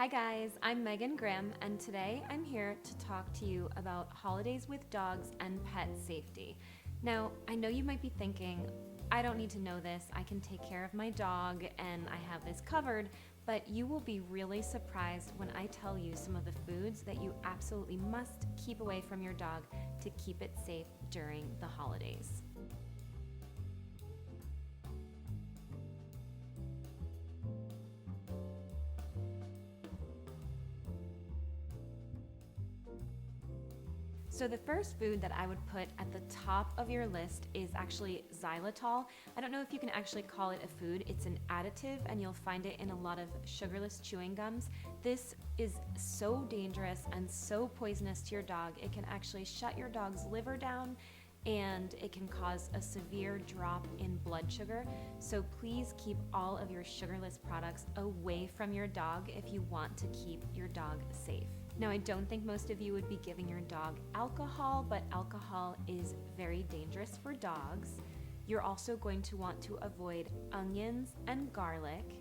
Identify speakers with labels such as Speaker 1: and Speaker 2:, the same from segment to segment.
Speaker 1: Hi guys, I'm Megan Grimm, and today I'm here to talk to you about holidays with dogs and pet safety. Now, I know you might be thinking, I don't need to know this, I can take care of my dog and I have this covered, but you will be really surprised when I tell you some of the foods that you absolutely must keep away from your dog to keep it safe during the holidays. So the first food that I would put at the top of your list is actually xylitol. I don't know if you can actually call it a food. It's an additive and you'll find it in a lot of sugarless chewing gums. This is so dangerous and so poisonous to your dog. It can actually shut your dog's liver down and it can cause a severe drop in blood sugar. So please keep all of your sugarless products away from your dog if you want to keep your dog safe. Now, I don't think most of you would be giving your dog alcohol, but alcohol is very dangerous for dogs. You're also going to want to avoid onions and garlic,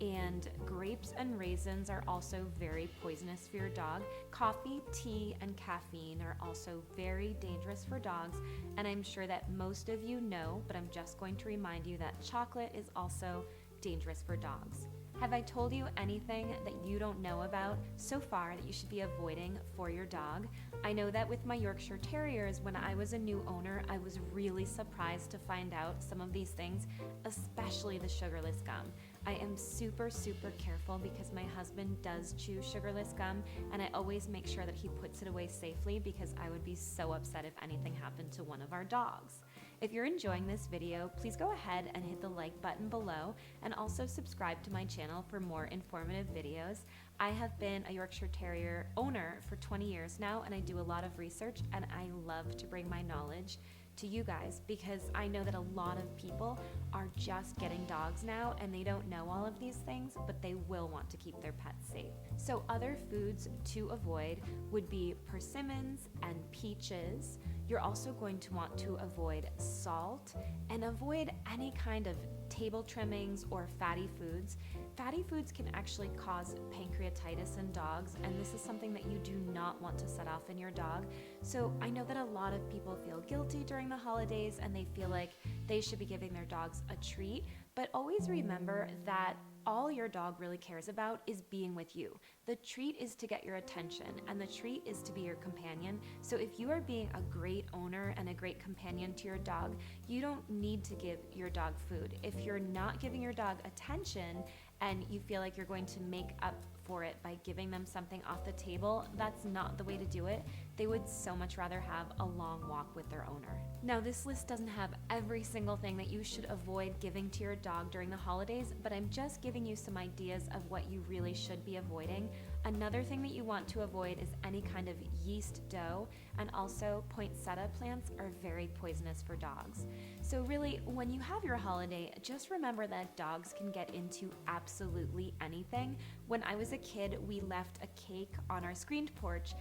Speaker 1: and grapes and raisins are also very poisonous for your dog. Coffee, tea, and caffeine are also very dangerous for dogs, and I'm sure that most of you know, but I'm just going to remind you that chocolate is also dangerous for dogs. Have I told you anything that you don't know about so far that you should be avoiding for your dog? I know that with my Yorkshire Terriers, when I was a new owner, I was really surprised to find out some of these things, especially the sugarless gum. I am super careful because my husband does chew sugarless gum, and I always make sure that he puts it away safely because I would be so upset if anything happened to one of our dogs. If you're enjoying this video, please go ahead and hit the like button below and also subscribe to my channel for more informative videos. I have been a Yorkshire Terrier owner for 20 years now, and I do a lot of research, and I love to bring my knowledge to you guys because I know that a lot of people are just getting dogs now and they don't know all of these things, but they will want to keep their pets safe. So other foods to avoid would be persimmons and peaches. You're also going to want to avoid salt and avoid any kind of table trimmings or fatty foods. Fatty foods can actually cause pancreatitis in dogs, and this is something that you do not want to set off in your dog. So I know that a lot of people feel guilty during the holidays and they feel like they should be giving their dogs a treat, but always remember that all your dog really cares about is being with you. The treat is to get your attention, and the treat is to be your companion. So if you are being a great owner and a great companion to your dog, you don't need to give your dog food. If you're not giving your dog attention and you feel like you're going to make up for it by giving them something off the table, that's not the way to do it. They would so much rather have a long walk with their owner. Now, this list doesn't have every single thing that you should avoid giving to your dog during the holidays, but I'm just giving you some ideas of what you really should be avoiding. Another thing that you want to avoid is any kind of yeast dough, and also poinsettia plants are very poisonous for dogs. So really, when you have your holiday, just remember that dogs can get into absolutely anything. When I was a kid, we left a cake on our screened porch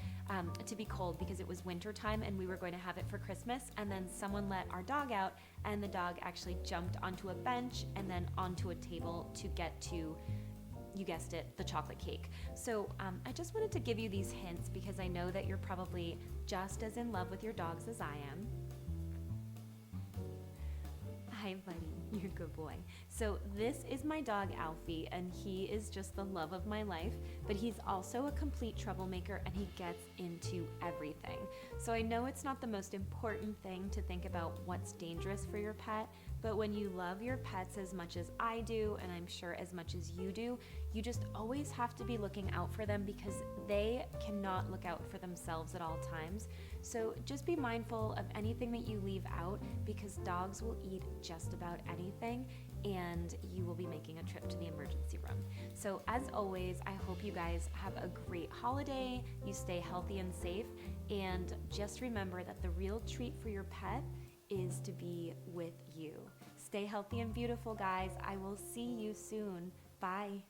Speaker 1: to be cold because it was winter time and we were going to have it for Christmas, and then someone let our dog out and the dog actually jumped onto a bench and then onto a table to get to, you guessed it, the chocolate cake. So I just wanted to give you these hints because I know that you're probably just as in love with your dogs as I am. Hi, buddy. You're a good boy. So this is my dog, Alfie, and he is just the love of my life, but he's also a complete troublemaker and he gets into everything. So I know it's not the most important thing to think about what's dangerous for your pet, but when you love your pets as much as I do, and I'm sure as much as you do, you just always have to be looking out for them because they cannot look out for themselves at all times. So just be mindful of anything that you leave out because dogs will eat just about anything and you will be making a trip to the emergency room. So as always, I hope you guys have a great holiday, you stay healthy and safe, and just remember that the real treat for your pet is to be with you. Stay healthy and beautiful, guys. I will see you soon. Bye.